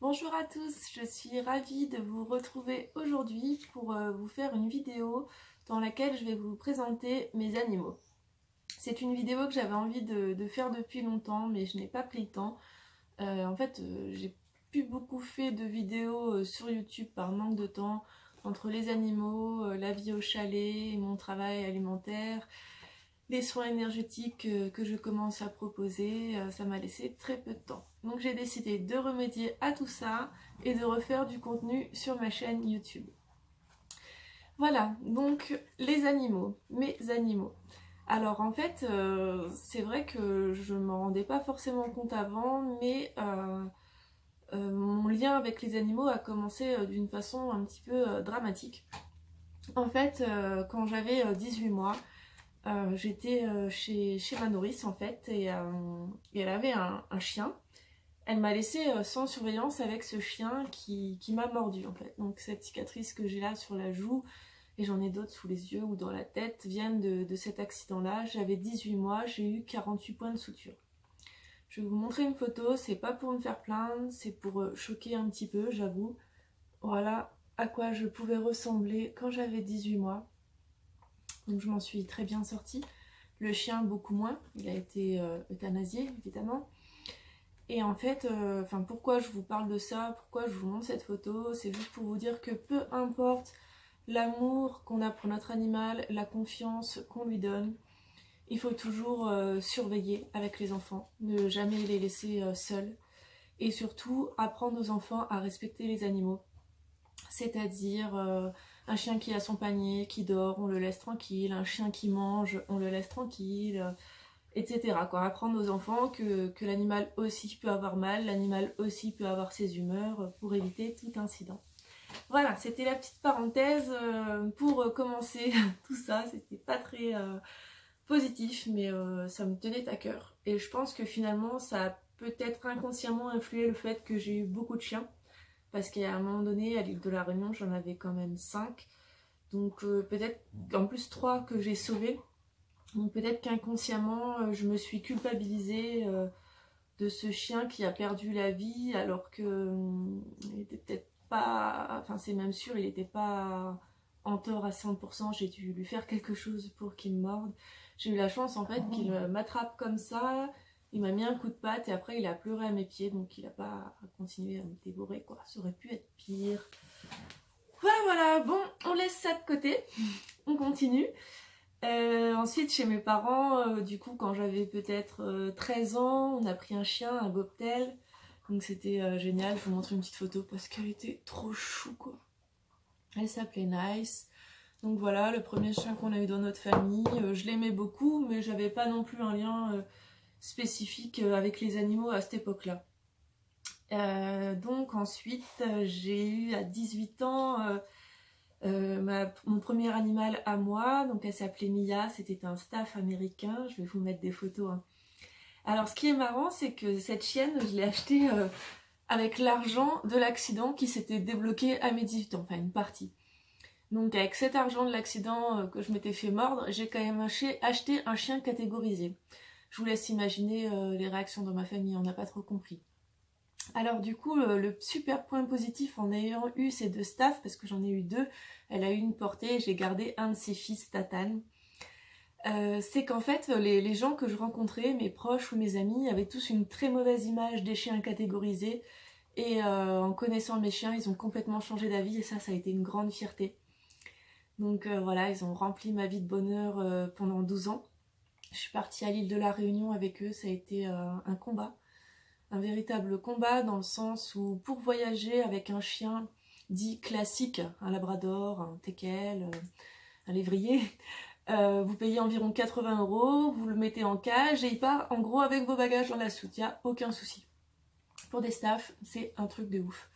Bonjour à tous, je suis ravie de vous retrouver aujourd'hui pour vous faire une vidéo dans laquelle je vais vous présenter mes animaux. C'est une vidéo que j'avais envie de faire depuis longtemps mais je n'ai pas pris le temps. J'ai plus beaucoup fait de vidéos sur YouTube par manque de temps entre les animaux, la vie au chalet, mon travail alimentaire, les soins énergétiques que je commence à proposer, ça m'a laissé très peu de temps. Donc j'ai décidé de remédier à tout ça et de refaire du contenu sur ma chaîne YouTube. Voilà, donc les animaux, mes animaux. Alors en fait, c'est vrai que je ne m'en rendais pas forcément compte avant, mais mon lien avec les animaux a commencé d'une façon un petit peu dramatique. En fait, quand j'avais 18 mois, j'étais chez ma nourrice en fait et elle avait un chien. Elle m'a laissé sans surveillance avec ce chien qui m'a mordu en fait. Donc cette cicatrice que j'ai là sur la joue et j'en ai d'autres sous les yeux ou dans la tête viennent de cet accident-là. J'avais 18 mois, j'ai eu 48 points de suture. Je vais vous montrer une photo, c'est pas pour me faire plaindre, c'est pour choquer un petit peu, j'avoue. Voilà à quoi je pouvais ressembler quand j'avais 18 mois. Donc je m'en suis très bien sortie. Le chien beaucoup moins, il a été euthanasié évidemment. Et en fait, pourquoi je vous parle de ça, pourquoi je vous montre cette photo, c'est juste pour vous dire que peu importe l'amour qu'on a pour notre animal, la confiance qu'on lui donne, il faut toujours surveiller avec les enfants, ne jamais les laisser seuls. Et surtout, apprendre aux enfants à respecter les animaux. C'est-à-dire un chien qui a son panier, qui dort, on le laisse tranquille, un chien qui mange, on le laisse tranquille, etc. Quoi. Apprendre aux enfants que l'animal aussi peut avoir mal, l'animal aussi peut avoir ses humeurs pour éviter tout incident. Voilà, c'était la petite parenthèse pour commencer tout ça. C'était pas très positif, mais ça me tenait à cœur. Et je pense que finalement, ça a peut-être inconsciemment influé le fait que j'ai eu beaucoup de chiens. Parce qu'à un moment donné, à l'île de la Réunion, j'en avais quand même 5. Donc peut-être en plus 3 que j'ai sauvés. Donc peut-être qu'inconsciemment, je me suis culpabilisée de ce chien qui a perdu la vie alors que il était peut-être pas... Enfin c'est même sûr, il n'était pas en tort à 100%. J'ai dû lui faire quelque chose pour qu'il me morde. J'ai eu la chance en fait qu'il m'attrape comme ça. Il m'a mis un coup de patte et après il a pleuré à mes pieds, donc il n'a pas continué à me dévorer quoi. Ça aurait pu être pire. Voilà, bon, on laisse ça de côté. On continue. Ensuite, chez mes parents, du coup, quand j'avais peut-être 13 ans, on a pris un chien, un bobtail. Donc c'était génial. Je vous montre une petite photo parce qu'elle était trop chou, quoi. Elle s'appelait Nice. Donc voilà, le premier chien qu'on a eu dans notre famille. Je l'aimais beaucoup, mais j'avais pas non plus un lien spécifique avec les animaux à cette époque-là. Donc ensuite, j'ai eu à 18 ans... mon premier animal à moi, donc elle s'appelait Mia, c'était un staff américain, je vais vous mettre des photos. Hein. Alors ce qui est marrant, c'est que cette chienne, je l'ai achetée avec l'argent de l'accident qui s'était débloqué à mes 18 ans, enfin une partie. Donc avec cet argent de l'accident que je m'étais fait mordre, j'ai quand même acheté un chien catégorisé. Je vous laisse imaginer les réactions dans ma famille, on n'a pas trop compris. Alors du coup, le super point positif en ayant eu ces 2 staffs, parce que j'en ai eu 2, elle a eu une portée et j'ai gardé un de ses fils, Tatane, c'est qu'en fait, les gens que je rencontrais, mes proches ou mes amis, avaient tous une très mauvaise image des chiens catégorisés. Et en connaissant mes chiens, ils ont complètement changé d'avis et ça a été une grande fierté. Donc voilà, ils ont rempli ma vie de bonheur pendant 12 ans. Je suis partie à l'île de la Réunion avec eux, ça a été un combat. Un véritable combat dans le sens où pour voyager avec un chien dit classique, un labrador, un teckel, un lévrier, vous payez environ 80 €, vous le mettez en cage et il part en gros avec vos bagages dans la soute, il n'y a aucun souci. Pour des staffs, c'est un truc de ouf.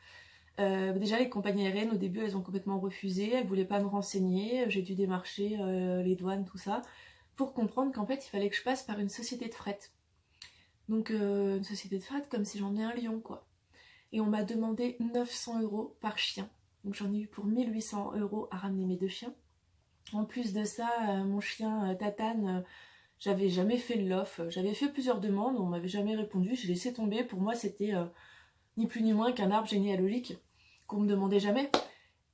Déjà les compagnies aériennes au début elles ont complètement refusé, elles ne voulaient pas me renseigner, j'ai dû démarcher les douanes, tout ça, pour comprendre qu'en fait il fallait que je passe par une société de fret. Donc une société de fret comme si j'en ai un lion quoi. Et on m'a demandé 900 € par chien. Donc j'en ai eu pour 1800 € à ramener mes 2 chiens. En plus de ça, mon chien Tatane, j'avais jamais fait de l'offre. J'avais fait plusieurs demandes, on m'avait jamais répondu, j'ai laissé tomber. Pour moi c'était ni plus ni moins qu'un arbre généalogique qu'on me demandait jamais.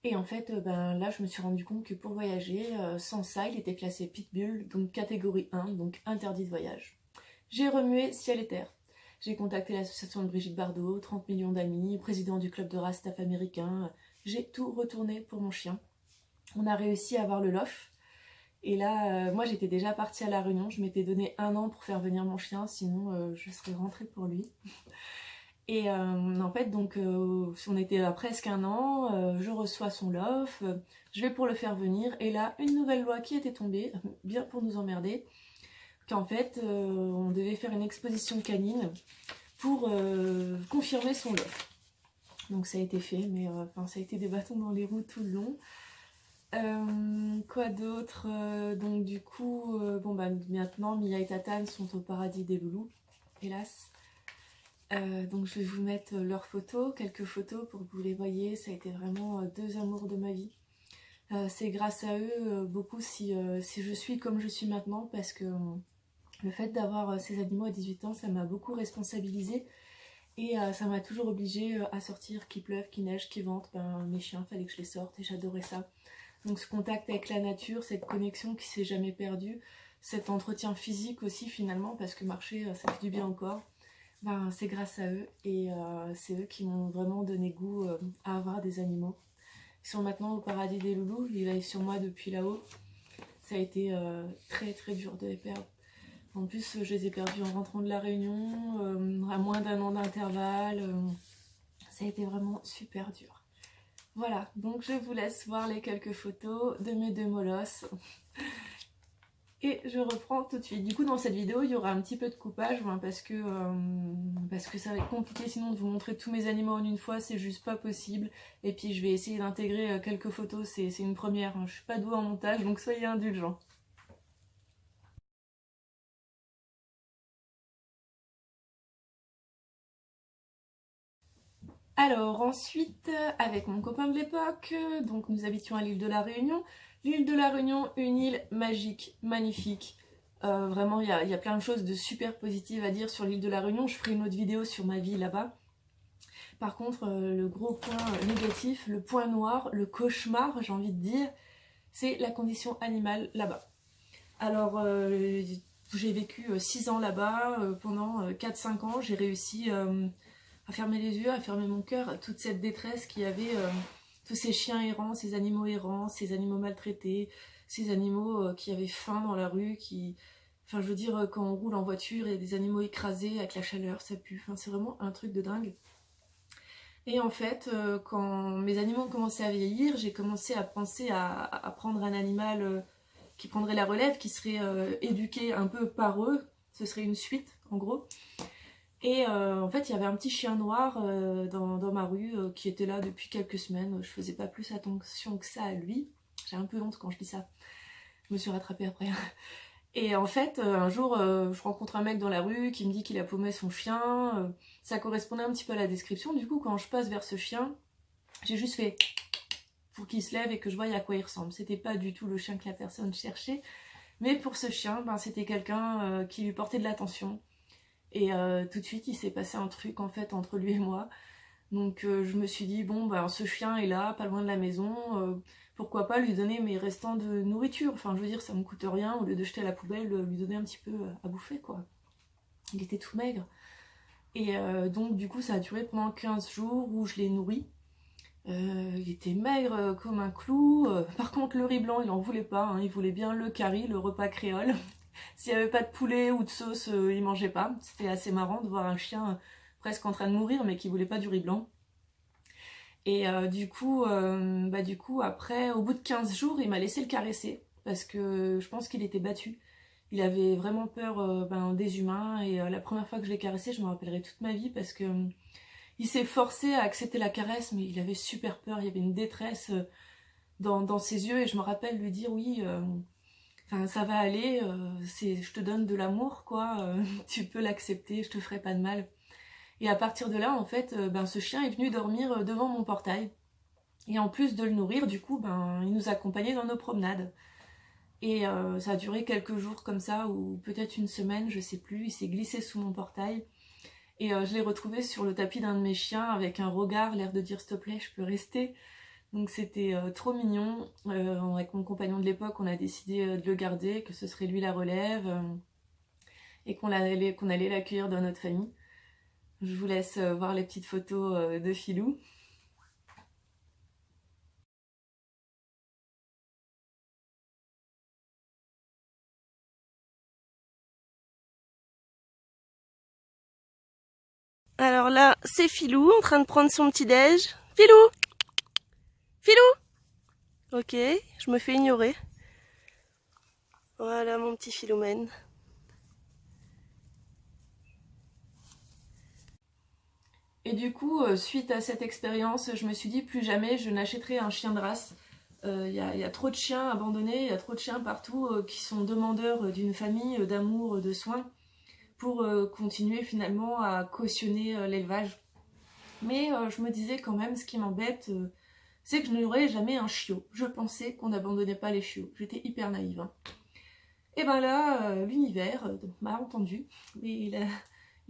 Et en fait, là, je me suis rendu compte que pour voyager, sans ça, il était classé Pitbull, donc catégorie 1, donc interdit de voyage. J'ai remué ciel et terre. J'ai contacté l'association de Brigitte Bardot, 30 millions d'amis, président du club de race staff américain. J'ai tout retourné pour mon chien. On a réussi à avoir le lof. Et là, moi, j'étais déjà partie à La Réunion. Je m'étais donné 1 an pour faire venir mon chien, sinon je serais rentrée pour lui. Et en fait, donc, on était à presque 1 an, je reçois son lof, je vais pour le faire venir, et là, une nouvelle loi qui était tombée, bien pour nous emmerder, qu'en fait, on devait faire une exposition canine pour confirmer son lof. Donc ça a été fait, mais ça a été des bâtons dans les roues tout le long. Quoi d'autre? Donc du coup, maintenant, Mia et Tatane sont au paradis des loulous, hélas. Donc je vais vous mettre leurs photos, quelques photos pour que vous les voyez. Ça a été vraiment 2 amours de ma vie. C'est grâce à eux beaucoup si je suis comme je suis maintenant, parce que le fait d'avoir ces animaux à 18 ans, ça m'a beaucoup responsabilisée. Et ça m'a toujours obligée à sortir, qu'il pleuve, qu'il neige, qu'il vente. Mes chiens, fallait que je les sorte et j'adorais ça. Donc ce contact avec la nature, cette connexion qui s'est jamais perdue, cet entretien physique aussi finalement, parce que marcher, ça fait du bien au corps. C'est grâce à eux, et c'est eux qui m'ont vraiment donné goût à avoir des animaux. Ils sont maintenant au paradis des loulous, ils veillent sur moi depuis là-haut. Ça a été très très dur de les perdre. En plus, je les ai perdus en rentrant de La Réunion, à moins d'1 an d'intervalle. Ça a été vraiment super dur. Voilà, donc je vous laisse voir les quelques photos de mes 2 molosses. Et je reprends tout de suite. Du coup, dans cette vidéo, il y aura un petit peu de coupage, parce que ça va être compliqué sinon de vous montrer tous mes animaux en une fois, c'est juste pas possible. Et puis je vais essayer d'intégrer quelques photos, c'est une première, hein. Je suis pas douée en montage, donc soyez indulgents. Alors ensuite, avec mon copain de l'époque, donc nous habitions à l'île de la Réunion. L'île de la Réunion, une île magique, magnifique. Vraiment, il y a plein de choses de super positives à dire sur l'île de la Réunion. Je ferai une autre vidéo sur ma vie là-bas. Par contre, le gros point négatif, le point noir, le cauchemar, j'ai envie de dire, c'est la condition animale là-bas. Alors, j'ai vécu 6 ans là-bas, pendant 4-5 ans, j'ai réussi à fermer les yeux, à fermer mon cœur à toute cette détresse qu'il y avait, tous ces chiens errants, ces animaux errants, ces animaux maltraités, ces animaux qui avaient faim dans la rue, Enfin, je veux dire, quand on roule en voiture, il y a des animaux écrasés avec la chaleur, ça pue. Enfin, c'est vraiment un truc de dingue. Et en fait, quand mes animaux ont commencé à vieillir, j'ai commencé à penser à prendre un animal qui prendrait la relève, qui serait éduqué un peu par eux. Ce serait une suite, en gros. Et en fait, il y avait un petit chien noir dans ma rue qui était là depuis quelques semaines. Je faisais pas plus attention que ça à lui. J'ai un peu honte quand je dis ça. Je me suis rattrapée après. Et en fait, un jour, je rencontre un mec dans la rue qui me dit qu'il a paumé son chien. Ça correspondait un petit peu à la description. Du coup, quand je passe vers ce chien, j'ai juste fait pour qu'il se lève et que je voie à quoi il ressemble. C'était pas du tout le chien que la personne cherchait. Mais pour ce chien, c'était quelqu'un qui lui portait de l'attention. Et tout de suite, il s'est passé un truc en fait entre lui et moi. Donc je me suis dit, bon, ce chien est là, pas loin de la maison, pourquoi pas lui donner mes restants de nourriture. Enfin, je veux dire, ça me coûte rien, au lieu de jeter à la poubelle, lui donner un petit peu à bouffer, quoi. Il était tout maigre. Et donc, du coup, ça a duré pendant 15 jours où je l'ai nourri. Il était maigre comme un clou. Par contre, le riz blanc, il en voulait pas, hein. Il voulait bien le curry, le repas créole. S'il n'y avait pas de poulet ou de sauce, il mangeait pas. C'était assez marrant de voir un chien presque en train de mourir, mais qui voulait pas du riz blanc. Et du coup, après, au bout de 15 jours, il m'a laissé le caresser, parce que je pense qu'il était battu. Il avait vraiment peur des humains, et la première fois que je l'ai caressé, je me rappellerai toute ma vie, parce que il s'est forcé à accepter la caresse, mais il avait super peur, il y avait une détresse dans ses yeux, et je me rappelle lui dire, oui, ça va aller, je te donne de l'amour, quoi, tu peux l'accepter, je te ferai pas de mal. Et à partir de là, en fait, ce chien est venu dormir devant mon portail. Et en plus de le nourrir, du coup, il nous accompagnait dans nos promenades. Et ça a duré quelques jours comme ça, ou peut-être une semaine, je sais plus, il s'est glissé sous mon portail. Et je l'ai retrouvé sur le tapis d'un de mes chiens avec un regard, l'air de dire s'il te plaît, je peux rester. Donc c'était trop mignon. Avec mon compagnon de l'époque, on a décidé de le garder, que ce serait lui la relève et qu'on allait l'accueillir dans notre famille. Je vous laisse voir les petites photos de Filou. Alors là, c'est Filou en train de prendre son petit déj. Filou! Filou! Ok, je me fais ignorer. Voilà mon petit Philomène. Et du coup, suite à cette expérience, je me suis dit plus jamais je n'achèterai un chien de race. Il y a trop de chiens abandonnés, il y a trop de chiens partout qui sont demandeurs d'une famille, d'amour, de soins, pour continuer finalement à cautionner l'élevage. Mais je me disais quand même, ce qui m'embête, c'est que je n'aurais jamais un chiot. Je pensais qu'on n'abandonnait pas les chiots. J'étais hyper naïve. Hein. Et ben là, l'univers m'a entendu, mais il a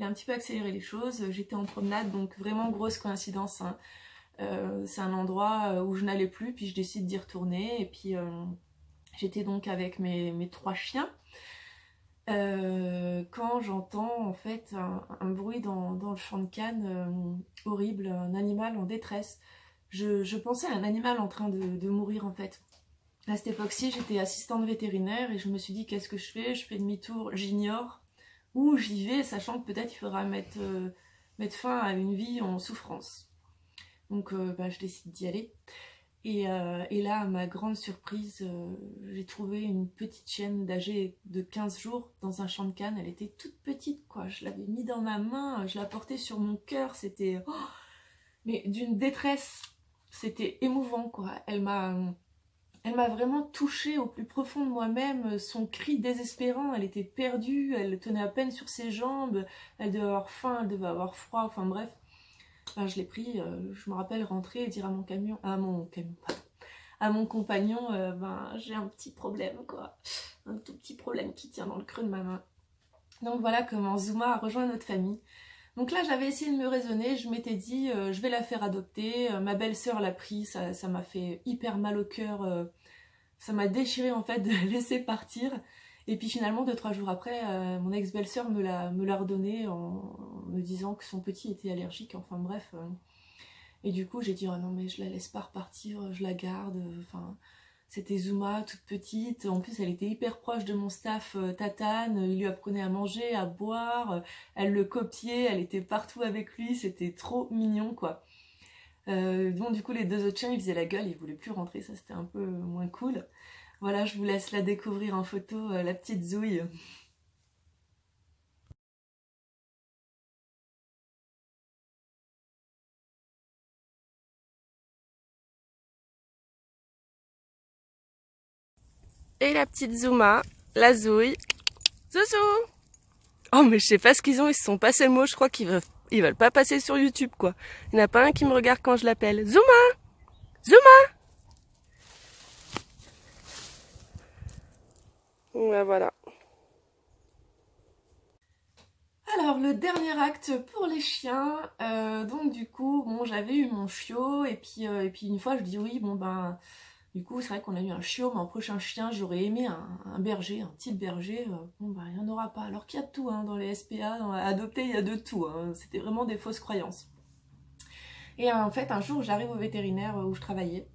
un petit peu accéléré les choses. J'étais en promenade, donc vraiment grosse coïncidence. Hein. C'est un endroit où je n'allais plus, puis je décide d'y retourner. Et puis j'étais donc avec mes 3 chiens. Quand j'entends en fait un bruit dans le champ de canne horrible, un animal en détresse. Je pensais à un animal en train de mourir en fait. À cette époque-ci, j'étais assistante vétérinaire et je me suis dit qu'est-ce que je fais? Je fais demi-tour, j'ignore, ou j'y vais sachant que peut-être il faudra mettre fin à une vie en souffrance. Donc je décide d'y aller. Et là, à ma grande surprise, j'ai trouvé une petite chienne âgée de 15 jours dans un champ de canne. Elle était toute petite, quoi. Je l'avais mis dans ma main, je la portais sur mon cœur. C'était... Oh, mais d'une détresse. C'était émouvant, quoi. Elle m'a vraiment touchée au plus profond de moi-même. Son cri désespérant, elle était perdue. Elle tenait à peine sur ses jambes. Elle devait avoir faim, elle devait avoir froid. Enfin bref. Enfin, je l'ai pris, je me rappelle rentrer et dire à mon compagnon, j'ai un petit problème quoi, un tout petit problème qui tient dans le creux de ma main. Donc voilà comment Zuma a rejoint notre famille. Donc là j'avais essayé de me raisonner, je m'étais dit je vais la faire adopter, ma belle-sœur l'a pris, ça m'a fait hyper mal au cœur, ça m'a déchiré en fait de la laisser partir. Et puis finalement 2-3 jours après, mon ex-belle-sœur me l'a redonné en me disant que son petit était allergique, enfin bref. Et du coup j'ai dit oh non mais je la laisse pas repartir, je la garde, enfin... C'était Zuma, toute petite, en plus elle était hyper proche de mon staff Tatane, il lui apprenait à manger, à boire, elle le copiait, elle était partout avec lui, c'était trop mignon quoi. Bon du coup les 2 autres chiens ils faisaient la gueule, ils voulaient plus rentrer, ça c'était un peu moins cool. Voilà, je vous laisse la découvrir en photo, la petite Zouille. Et la petite Zuma, la Zouille. Zouzou! Oh mais je sais pas ce qu'ils ont, ils se sont passés le mot, je crois ils veulent pas passer sur YouTube quoi. Il n'y en a pas un qui me regarde quand je l'appelle. Zuma! Zuma! Ouais, voilà. Alors le dernier acte pour les chiens, donc du coup bon j'avais eu mon chiot et puis une fois je dis oui bon ben du coup c'est vrai qu'on a eu un chiot mais en prochain chien j'aurais aimé un berger, un type berger, bon ben il n'y en aura pas alors qu'il y a de tout hein, dans les SPA, dans adopter il y a de tout, hein, c'était vraiment des fausses croyances. Et en fait un jour j'arrive au vétérinaire où je travaillais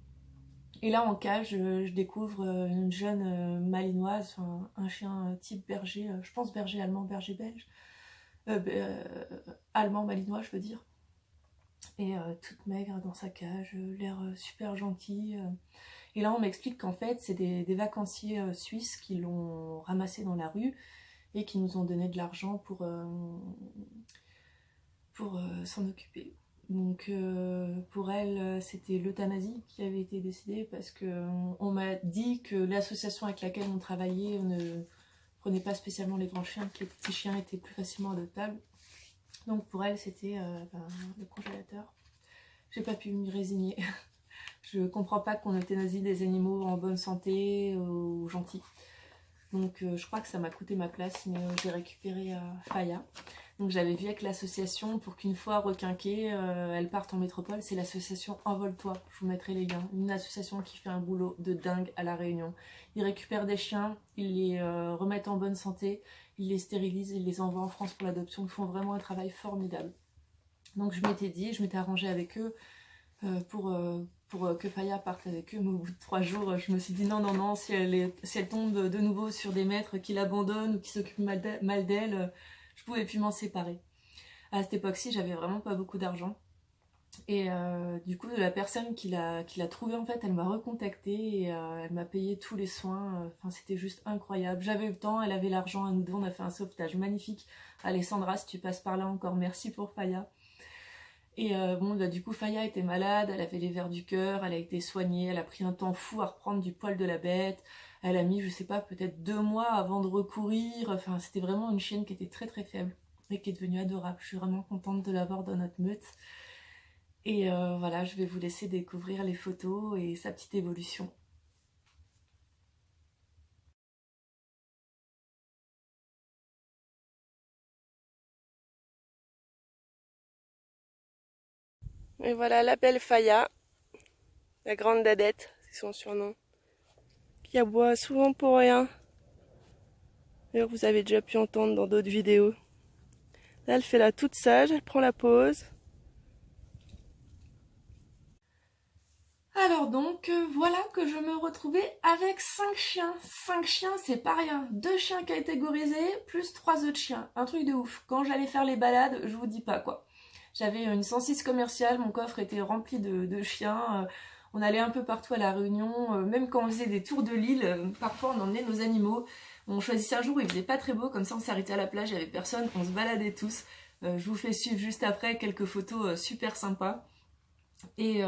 et là en cage je découvre une jeune malinoise, un chien type berger, je pense berger allemand, berger belge. Allemand malinois je veux dire, et toute maigre dans sa cage, l'air super gentil. Et là on m'explique qu'en fait c'est des vacanciers suisses qui l'ont ramassé dans la rue et qui nous ont donné de l'argent pour s'en occuper. Donc pour elle c'était l'euthanasie qui avait été décidée parce que on m'a dit que l'association avec laquelle on travaillait ne prenait pas spécialement les grands chiens, que les petits chiens étaient plus facilement adoptables. Donc pour elle c'était le congélateur. J'ai pas pu m'y résigner. Je comprends pas qu'on euthanasie des animaux en bonne santé ou gentils. Donc je crois que ça m'a coûté ma place, mais j'ai récupéré Faya. Donc j'avais vu avec l'association pour qu'une fois requinquée, elle parte en métropole. C'est l'association Envole-toi, je vous mettrai les liens. Une association qui fait un boulot de dingue à La Réunion. Ils récupèrent des chiens, ils les remettent en bonne santé, ils les stérilisent, ils les envoient en France pour l'adoption. Ils font vraiment un travail formidable. Donc je m'étais dit, je m'étais arrangée avec eux pour que Faya parte avec eux, mais au bout de 3 jours, je me suis dit non, si elle tombe de nouveau sur des maîtres qui l'abandonnent ou qui s'occupent mal d'elle, je pouvais plus m'en séparer. À cette époque-ci, j'avais vraiment pas beaucoup d'argent. Et du coup, la personne qui l'a trouvée, en fait, elle m'a recontactée et elle m'a payé tous les soins. Enfin, c'était juste incroyable. J'avais le temps, elle avait l'argent, à nous deux, on a fait un sauvetage magnifique. Alessandra, si tu passes par là encore, merci pour Faya. Et bon, bah, du coup, Faya était malade, elle avait les vers du cœur, elle a été soignée, elle a pris un temps fou à reprendre du poil de la bête. Elle a mis, je sais pas, peut-être 2 mois avant de recourir. Enfin, c'était vraiment une chienne qui était très très faible et qui est devenue adorable. Je suis vraiment contente de l'avoir dans notre meute. Et voilà, je vais vous laisser découvrir les photos et sa petite évolution. Et voilà la belle Faya, la grande dadette, c'est son surnom, qui aboie souvent pour rien. D'ailleurs, vous avez déjà pu entendre dans d'autres vidéos. Là, elle fait la toute sage, elle prend la pause. Alors donc, voilà que je me retrouvais avec 5 chiens. 5 chiens, c'est pas rien. 2 chiens catégorisés, plus 3 autres chiens. Un truc de ouf. Quand j'allais faire les balades, je vous dis pas quoi. J'avais une 106 commerciale, mon coffre était rempli de chiens. On allait un peu partout à La Réunion. Même quand on faisait des tours de l'île, parfois on emmenait nos animaux. On choisissait un jour où il faisait pas très beau, comme ça on s'arrêtait à la plage, il n'y avait personne, on se baladait tous. Je vous fais suivre juste après quelques photos super sympas. Et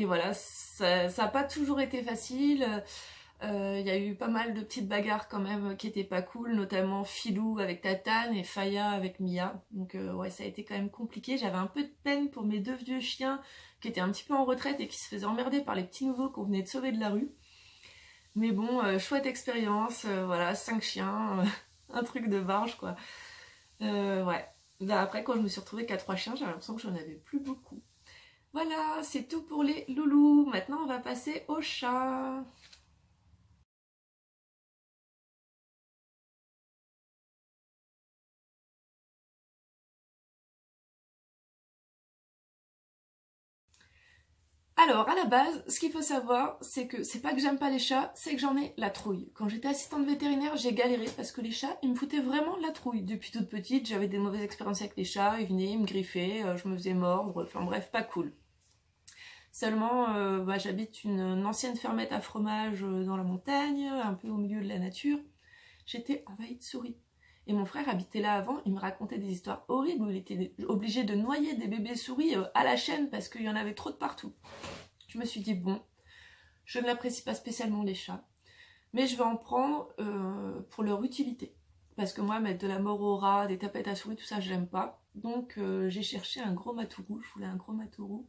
voilà, ça n'a pas toujours été facile. Il y a eu pas mal de petites bagarres quand même qui étaient pas cool, notamment Filou avec Tatane et Faya avec Mia. Donc ouais, ça a été quand même compliqué. J'avais un peu de peine pour mes 2 vieux chiens qui étaient un petit peu en retraite et qui se faisaient emmerder par les petits nouveaux qu'on venait de sauver de la rue. Mais bon, chouette expérience, voilà, 5 chiens, un truc de barge quoi. Ouais. Bah, après, quand je me suis retrouvée qu'à 3 chiens, j'avais l'impression que j'en avais plus beaucoup. Voilà, c'est tout pour les loulous. Maintenant, on va passer aux chats. Alors, à la base, ce qu'il faut savoir, c'est que c'est pas que j'aime pas les chats, c'est que j'en ai la trouille. Quand j'étais assistante vétérinaire, j'ai galéré parce que les chats, ils me foutaient vraiment la trouille. Depuis toute petite, j'avais des mauvaises expériences avec les chats, ils venaient, ils me griffaient, je me faisais mordre, enfin bref, pas cool. Seulement, j'habite une ancienne fermette à fromage dans la montagne, un peu au milieu de la nature. J'étais envahie de souris. Et mon frère habitait là avant, il me racontait des histoires horribles où il était obligé de noyer des bébés souris à la chaîne parce qu'il y en avait trop de partout. Je me suis dit, bon, je ne l'apprécie pas spécialement les chats, mais je vais en prendre pour leur utilité. Parce que moi, mettre de la mort au rat, des tapettes à souris, tout ça, j'aime pas. Donc j'ai cherché un gros matourou, je voulais un gros matourou.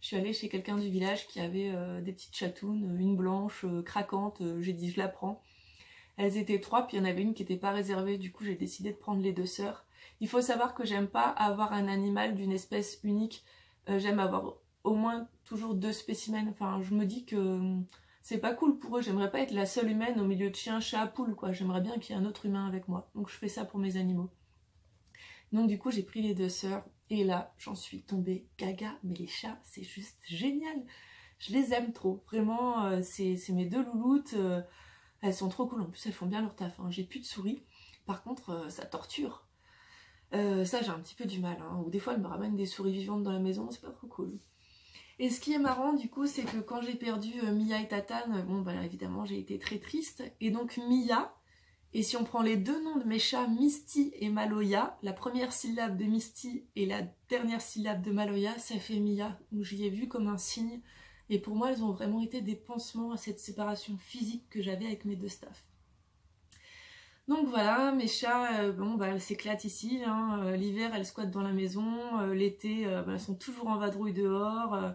Je suis allée chez quelqu'un du village qui avait des petites chatounes, une blanche, craquante, j'ai dit je la prends. Elles étaient 3, puis il y en avait une qui n'était pas réservée, du coup j'ai décidé de prendre les 2 sœurs. Il faut savoir que j'aime pas avoir un animal d'une espèce unique, j'aime avoir au moins toujours 2 spécimens. Enfin, je me dis que c'est pas cool pour eux, j'aimerais pas être la seule humaine au milieu de chiens, chats, poules, quoi. J'aimerais bien qu'il y ait un autre humain avec moi, donc je fais ça pour mes animaux. Donc du coup j'ai pris les 2 sœurs, et là j'en suis tombée gaga, mais les chats c'est juste génial. Je les aime trop, vraiment, c'est mes 2 louloutes. Elles sont trop cool, en plus elles font bien leur taf, hein. J'ai plus de souris, par contre ça torture. Ça j'ai un petit peu du mal, hein. Ou des fois elles me ramènent des souris vivantes dans la maison, c'est pas trop cool. Et ce qui est marrant du coup, c'est que quand j'ai perdu Mia et Tatane, bon bah évidemment j'ai été très triste. Et donc Mia, et si on prend les 2 noms de mes chats, Misty et Maloya, la première syllabe de Misty et la dernière syllabe de Maloya, ça fait Mia. Donc j'y ai vu comme un signe. Et pour moi, elles ont vraiment été des pansements à cette séparation physique que j'avais avec mes 2 staffs. Donc voilà, mes chats, elles s'éclatent ici. Hein. L'hiver, elles squattent dans la maison. L'été, elles sont toujours en vadrouille dehors.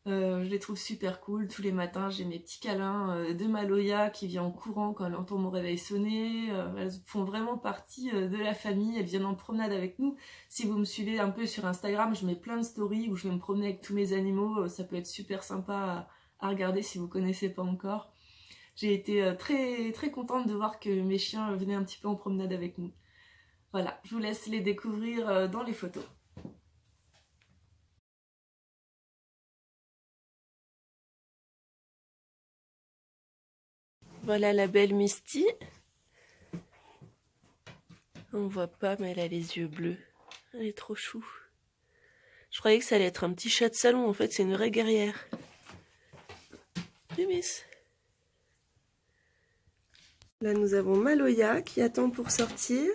Je les trouve super cool. Tous les matins, j'ai mes petits câlins de Maloya qui vient en courant quand elle entend mon réveil sonner. Elles font vraiment partie de la famille. Elles viennent en promenade avec nous. Si vous me suivez un peu sur Instagram, je mets plein de stories où je vais me promener avec tous mes animaux. Ça peut être super sympa à regarder si vous connaissez pas encore. J'ai été très, très contente de voir que mes chiens venaient un petit peu en promenade avec nous. Voilà, je vous laisse les découvrir dans les photos. Voilà la belle Misty. On voit pas, mais elle a les yeux bleus. Elle est trop chou. Je croyais que ça allait être un petit chat de salon. En fait, c'est une vraie guerrière. Miss. Là, nous avons Maloya qui attend pour sortir.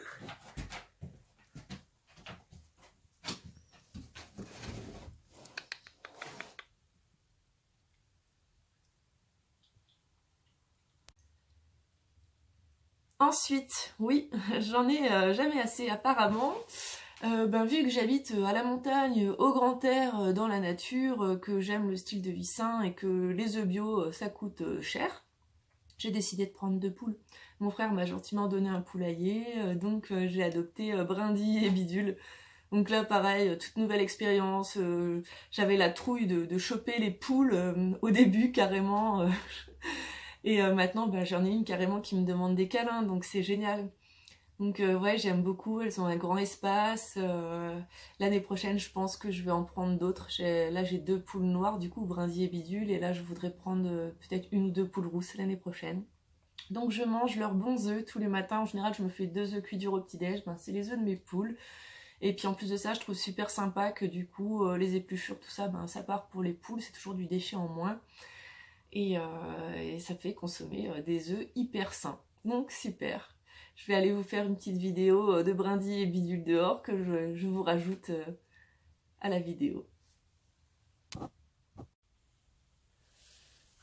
Ensuite, oui, j'en ai jamais assez apparemment. Vu que j'habite à la montagne, au grand air, dans la nature, que j'aime le style de vie sain et que les œufs bio, ça coûte cher, j'ai décidé de prendre 2 poules. Mon frère m'a gentiment donné un poulailler, donc j'ai adopté Brindille et Bidule. Donc là, pareil, toute nouvelle expérience. J'avais la trouille de choper les poules au début, carrément. Et maintenant, j'en ai une carrément qui me demande des câlins, donc c'est génial. Donc ouais, j'aime beaucoup, elles ont un grand espace. L'année prochaine, je pense que je vais en prendre d'autres. Là, j'ai 2 poules noires, du coup, Brindille et Bidule. Et là, je voudrais prendre peut-être 1 ou 2 poules rousses l'année prochaine. Donc je mange leurs bons œufs tous les matins. En général, je me fais 2 œufs cuits durs au petit-déj. C'est les œufs de mes poules. Et puis en plus de ça, je trouve super sympa que du coup, les épluchures, tout ça, ça part pour les poules. C'est toujours du déchet en moins. Et ça fait consommer des œufs hyper sains. Donc super. Je vais aller vous faire une petite vidéo de Brindille et Bidule dehors que je vous rajoute à la vidéo.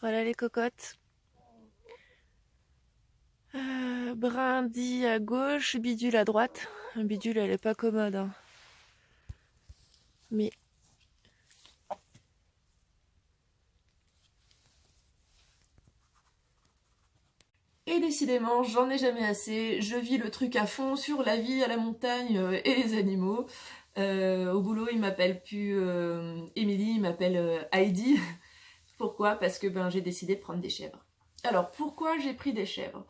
Voilà les cocottes. Brindille à gauche, Bidule à droite. Bidule, elle est pas commode, hein. Mais et décidément, j'en ai jamais assez. Je vis le truc à fond sur la vie à la montagne et les animaux. Au boulot, il m'appelle plus Émilie, il m'appelle Heidi. Pourquoi? Parce que j'ai décidé de prendre des chèvres. Alors, pourquoi j'ai pris des chèvres?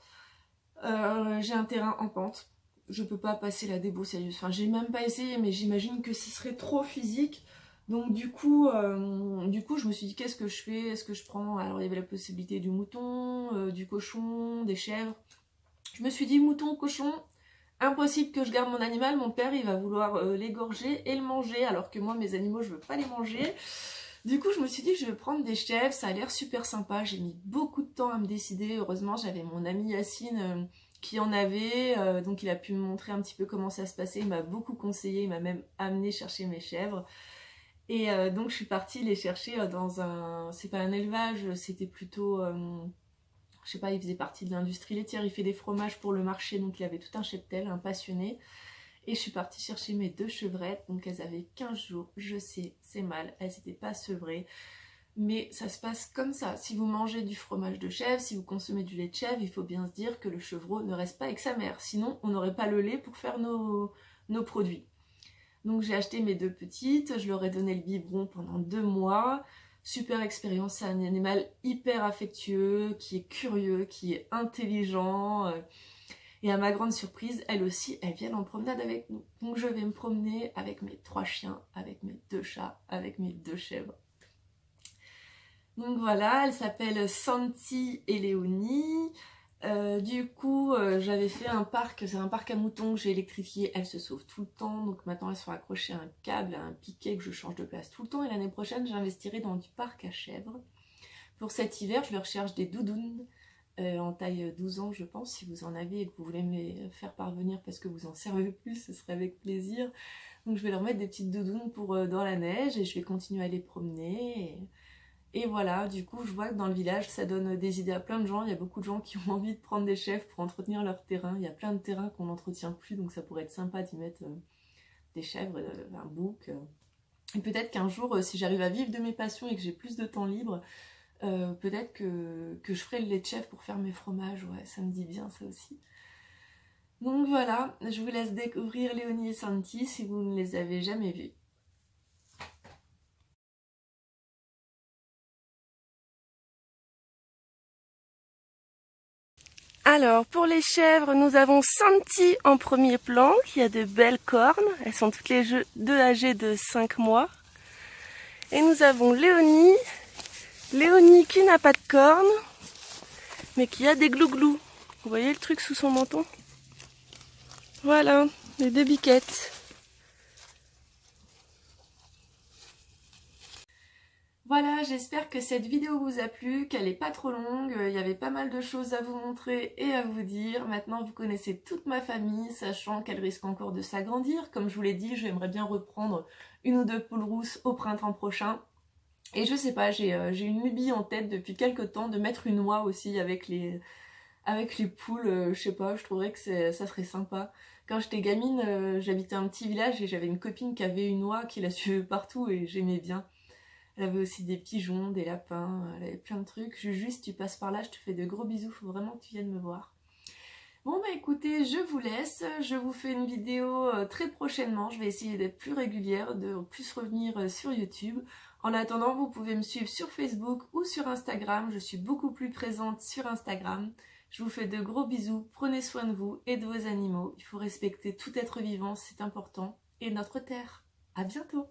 J'ai un terrain en pente. Je peux pas passer la débroussailleuse. Enfin, j'ai même pas essayé, mais j'imagine que ce serait trop physique. Donc du coup, je me suis dit qu'est-ce que je fais? Est-ce que je prends? Alors il y avait la possibilité du mouton, du cochon, des chèvres. Je me suis dit mouton, cochon, impossible que je garde mon animal. Mon père il va vouloir l'égorger et le manger, alors que moi mes animaux je veux pas les manger. Du coup je me suis dit je vais prendre des chèvres, ça a l'air super sympa. J'ai mis beaucoup de temps à me décider. Heureusement j'avais mon ami Yacine qui en avait, donc il a pu me montrer un petit peu comment ça se passait. Il m'a beaucoup conseillé, il m'a même amené chercher mes chèvres. Et donc je suis partie les chercher dans un... C'est pas un élevage, c'était plutôt... je sais pas, il faisait partie de l'industrie laitière, il fait des fromages pour le marché, donc il avait tout un cheptel, un passionné. Et je suis partie chercher mes 2 chevrettes, donc elles avaient 15 jours, je sais, c'est mal, elles n'étaient pas sevrées. Mais ça se passe comme ça, si vous mangez du fromage de chèvre, si vous consommez du lait de chèvre, il faut bien se dire que le chevreau ne reste pas avec sa mère, sinon on n'aurait pas le lait pour faire nos produits. Donc j'ai acheté mes 2 petites, je leur ai donné le biberon pendant 2 mois. Super expérience, c'est un animal hyper affectueux, qui est curieux, qui est intelligent. Et à ma grande surprise, elles aussi, elles viennent en promenade avec nous. Donc je vais me promener avec mes 3 chiens, avec mes 2 chats, avec mes 2 chèvres. Donc voilà, elle s'appelle Santi et Léonie. Du coup, j'avais fait un parc, c'est un parc à moutons que j'ai électrifié, elles se sauvent tout le temps, donc maintenant elles sont accrochées à un câble, à un piquet que je change de place tout le temps, et l'année prochaine j'investirai dans du parc à chèvres. Pour cet hiver, je leur cherche des doudounes en taille 12 ans je pense, si vous en avez et que vous voulez me les faire parvenir parce que vous en servez plus, ce serait avec plaisir. Donc je vais leur mettre des petites doudounes pour dans la neige et je vais continuer à les promener. Et voilà, du coup, je vois que dans le village, ça donne des idées à plein de gens. Il y a beaucoup de gens qui ont envie de prendre des chèvres pour entretenir leur terrain. Il y a plein de terrains qu'on n'entretient plus, donc ça pourrait être sympa d'y mettre des chèvres, un bouc. Et peut-être qu'un jour, si j'arrive à vivre de mes passions et que j'ai plus de temps libre, peut-être que je ferai le lait de chèvre pour faire mes fromages. Ouais, ça me dit bien ça aussi. Donc voilà, je vous laisse découvrir Léonie et Santi si vous ne les avez jamais vus. Alors, pour les chèvres, nous avons Santi en premier plan, qui a de belles cornes. Elles sont toutes les deux âgées de 5 mois. Et nous avons Léonie. Léonie qui n'a pas de cornes, mais qui a des glouglous. Vous voyez le truc sous son menton? Voilà, les deux biquettes. Voilà, j'espère que cette vidéo vous a plu, qu'elle n'est pas trop longue, il y avait pas mal de choses à vous montrer et à vous dire. Maintenant vous connaissez toute ma famille, sachant qu'elle risque encore de s'agrandir. Comme je vous l'ai dit, j'aimerais bien reprendre une ou deux poules rousses au printemps prochain. Et je sais pas, j'ai une lubie en tête depuis quelques temps de mettre une oie aussi avec les poules, je sais pas, je trouverais que ça serait sympa. Quand j'étais gamine, j'habitais un petit village et j'avais une copine qui avait une oie qui la suivait partout et j'aimais bien. Elle avait aussi des pigeons, des lapins, elle avait plein de trucs. Juste, tu passes par là, je te fais de gros bisous, faut vraiment que tu viennes me voir. Bon bah écoutez, je vous laisse, je vous fais une vidéo très prochainement, je vais essayer d'être plus régulière, de plus revenir sur YouTube. En attendant, vous pouvez me suivre sur Facebook ou sur Instagram, je suis beaucoup plus présente sur Instagram. Je vous fais de gros bisous, prenez soin de vous et de vos animaux, il faut respecter tout être vivant, c'est important, et notre terre. À bientôt!